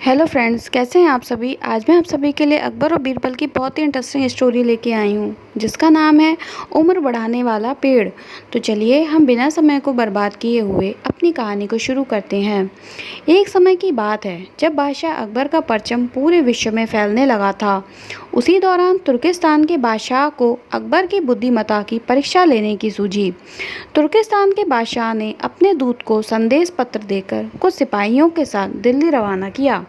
Hello friends, कैसे हैं आप सभी। आज मैं आप सभी के लिए अकबर और बीरबल की बहुत ही इंटरेस्टिंग स्टोरी लेके आई हूँ जिसका नाम है उम्र बढ़ाने वाला पेड़। तो चलिए हम बिना समय को बर्बाद किए हुए अपनी कहानी को शुरू करते हैं। एक समय की बात है जब बादशाह अकबर का परचम पूरे विश्व में फैलने लगा था। उसी दौरान तुर्किस्तान के बादशाह को अकबर की बुद्धिमत्ता की परीक्षा लेने की सूझी। तुर्किस्तान के बादशाह ने अपने दूत को संदेश पत्र देकर कुछ सिपाहियों के साथ दिल्ली रवाना किया।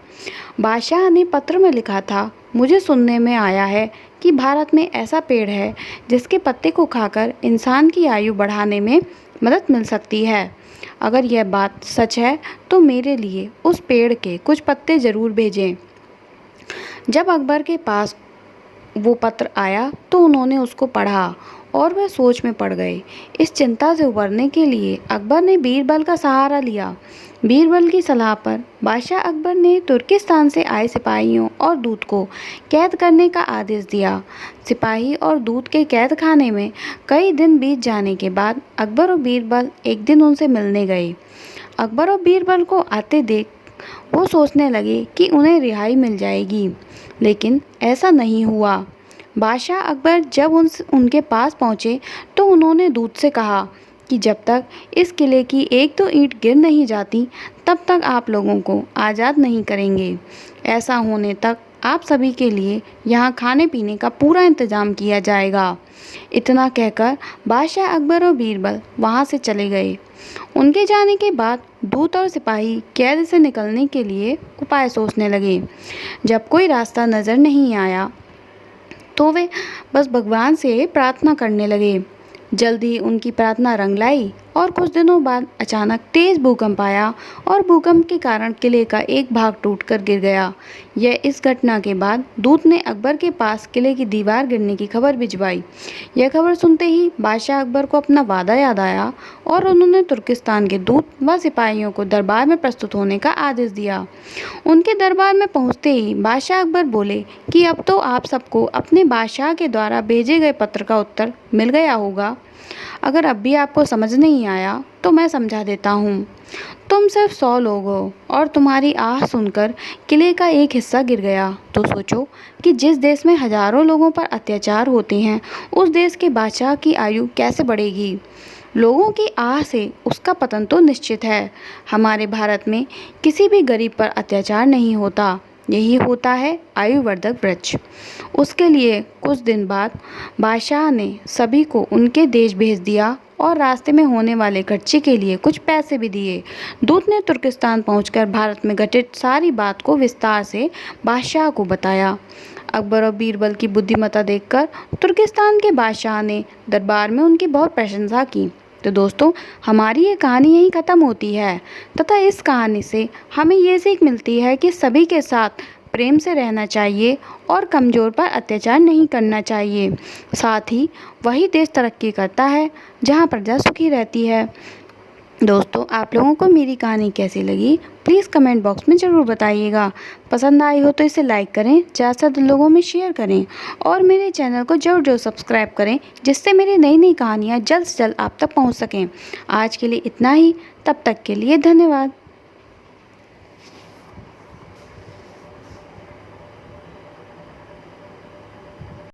बादशाह ने पत्र में लिखा था, मुझे सुनने में आया है कि भारत में ऐसा पेड़ है जिसके पत्ते को खाकर इंसान की आयु बढ़ाने में मदद मिल सकती है। अगर यह बात सच है तो मेरे लिए उस पेड़ के कुछ पत्ते ज़रूर भेजें। जब अकबर के पास वो पत्र आया तो उन्होंने उसको पढ़ा और वह सोच में पड़ गए। इस चिंता से उबरने के लिए अकबर ने बीरबल का सहारा लिया। बीरबल की सलाह पर बादशाह अकबर ने तुर्किस्तान से आए सिपाहियों और दूत को कैद करने का आदेश दिया। सिपाही और दूत के कैद खाने में कई दिन बीत जाने के बाद अकबर और बीरबल एक दिन उनसे मिलने गए। अकबर और बीरबल को आते देख वो सोचने लगे कि उन्हें रिहाई मिल जाएगी, लेकिन ऐसा नहीं हुआ। बादशाह अकबर जब उनके पास पहुँचे तो उन्होंने दूत से कहा कि जब तक इस किले की एक दो ईंट गिर नहीं जाती तब तक आप लोगों को आज़ाद नहीं करेंगे। ऐसा होने तक आप सभी के लिए यहाँ खाने पीने का पूरा इंतज़ाम किया जाएगा। इतना कहकर बादशाह अकबर और बीरबल वहाँ से चले गए। उनके जाने के बाद दूत और सिपाही कैद से निकलने के लिए उपाय सोचने लगे। जब कोई रास्ता नज़र नहीं आया तो वे बस भगवान से प्रार्थना करने लगे। जल्दी उनकी प्रार्थना रंग लाई और कुछ दिनों बाद अचानक तेज़ भूकंप आया और भूकंप के कारण किले का एक भाग टूटकर गिर गया। इस घटना के बाद दूत ने अकबर के पास किले की दीवार गिरने की खबर भिजवाई। यह खबर सुनते ही बादशाह अकबर को अपना वादा याद आया और उन्होंने तुर्किस्तान के दूत व सिपाहियों को दरबार में प्रस्तुत होने का आदेश दिया। उनके दरबार में पहुंचते ही बादशाह अकबर बोले कि अब तो आप सबको अपने बादशाह के द्वारा भेजे गए पत्र का उत्तर मिल गया होगा। अगर अब भी आपको समझ नहीं आया तो मैं समझा देता हूँ। तुम सिर्फ 100 लोग हो और तुम्हारी आह सुनकर किले का एक हिस्सा गिर गया तो सोचो कि जिस देश में हजारों लोगों पर अत्याचार होते हैं उस देश के बादशाह की आयु कैसे बढ़ेगी। लोगों की आह से उसका पतन तो निश्चित है। हमारे भारत में किसी भी गरीब पर अत्याचार नहीं होता, यही होता है आयुवर्धक वृक्ष। उसके लिए कुछ दिन बाद बादशाह ने सभी को उनके देश भेज दिया और रास्ते में होने वाले खर्चे के लिए कुछ पैसे भी दिए। दूत ने तुर्किस्तान पहुंचकर भारत में घटित सारी बात को विस्तार से बादशाह को बताया। अकबर और बीरबल की बुद्धिमत्ता देखकर तुर्किस्तान के बादशाह ने दरबार में उनकी बहुत प्रशंसा की। तो दोस्तों, हमारी ये कहानी यहीं ख़त्म होती है तथा इस कहानी से हमें ये सीख मिलती है कि सभी के साथ प्रेम से रहना चाहिए और कमज़ोर पर अत्याचार नहीं करना चाहिए। साथ ही वही देश तरक्की करता है जहाँ प्रजा सुखी रहती है। दोस्तों, आप लोगों को मेरी कहानी कैसी लगी प्लीज़ कमेंट बॉक्स में ज़रूर बताइएगा। पसंद आई हो तो इसे लाइक करें, ज़्यादा से ज़्यादा लोगों में शेयर करें और मेरे चैनल को ज़रूर सब्सक्राइब करें जिससे मेरी नई नई कहानियाँ जल्द से जल्द आप तक पहुँच सकें। आज के लिए इतना ही, तब तक के लिए धन्यवाद।